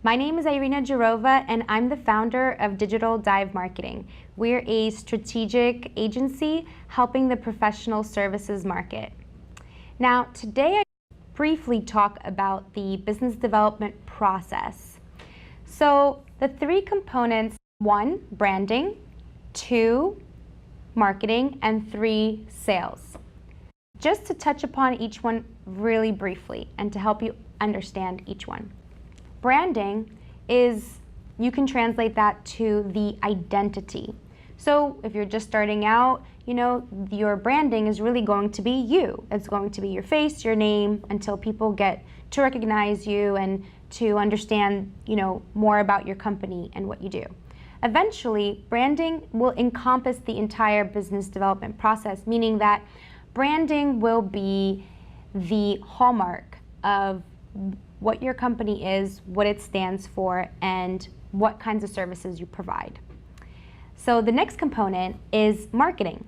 My name is Irina Jarova, and I'm the founder of Digital Dive Marketing. We're a strategic agency helping the professional services market. Now, today I briefly talk about the business development process. So, the three components: 1, branding; 2, marketing; and 3, sales. Just to touch upon each one really briefly and to help you understand each one. Branding is, you can translate that to the identity. So if you're just starting out, your branding is really going to be you. It's going to be your face, your name, until people get to recognize you and to understand, more about your company and what you do. Eventually, branding will encompass the entire business development process, meaning that branding will be the hallmark of what your company is, what it stands for, and what kinds of services you provide. So the next component is marketing.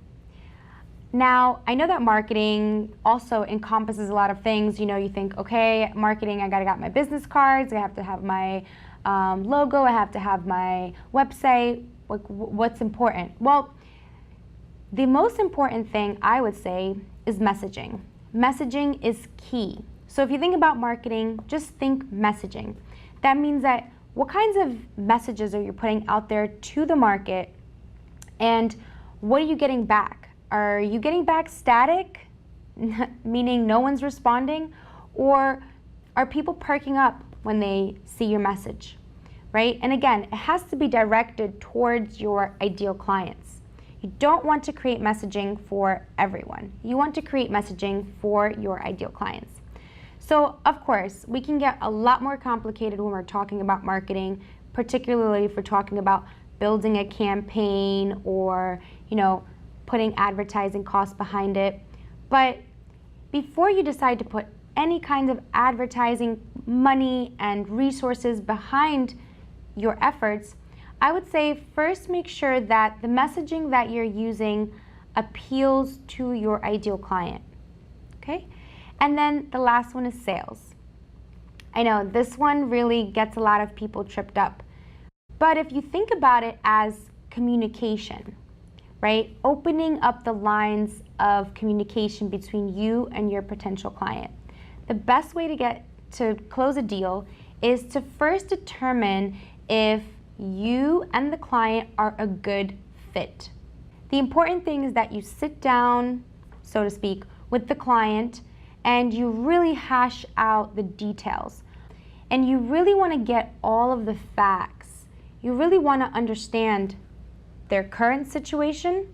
Now, I know that marketing also encompasses a lot of things. You think, okay, marketing, I gotta got my business cards, I have to have my logo, I have to have my website. What's important? Well, the most important thing I would say is messaging. Messaging is key. So if you think about marketing, just think messaging. That means that what kinds of messages are you putting out there to the market, and what are you getting back? Are you getting back static, meaning no one's responding, or are people perking up when they see your message, right? And again, it has to be directed towards your ideal clients. You don't want to create messaging for everyone. You want to create messaging for your ideal clients. So, of course, we can get a lot more complicated when we're talking about marketing, particularly if we're talking about building a campaign or, putting advertising costs behind it. But before you decide to put any kind of advertising money and resources behind your efforts, I would say first make sure that the messaging that you're using appeals to your ideal client, okay? And then the last one is sales. I know this one really gets a lot of people tripped up. But if you think about it as communication, right? Opening up the lines of communication between you and your potential client. The best way to get to close a deal is to first determine if you and the client are a good fit. The important thing is that you sit down, so to speak, with the client and you really hash out the details. And you really want to get all of the facts. You really want to understand their current situation,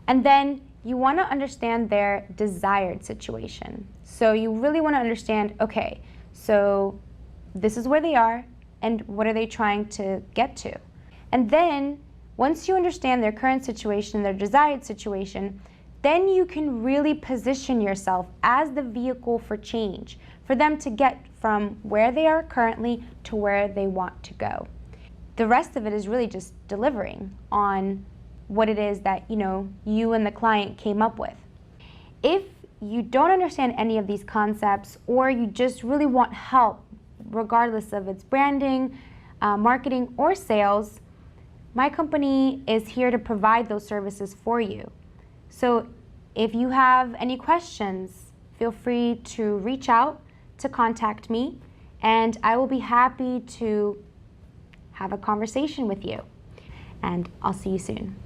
and then you want to understand their desired situation. So you really want to understand, okay, so this is where they are, and what are they trying to get to? And then, once you understand their current situation, their desired situation, then you can really position yourself as the vehicle for change, for them to get from where they are currently to where they want to go. The rest of it is really just delivering on what it is that you and the client came up with. If you don't understand any of these concepts, or you just really want help, regardless of its branding, marketing, or sales, my company is here to provide those services for you. So if you have any questions, feel free to reach out to contact me, and I will be happy to have a conversation with you. And I'll see you soon.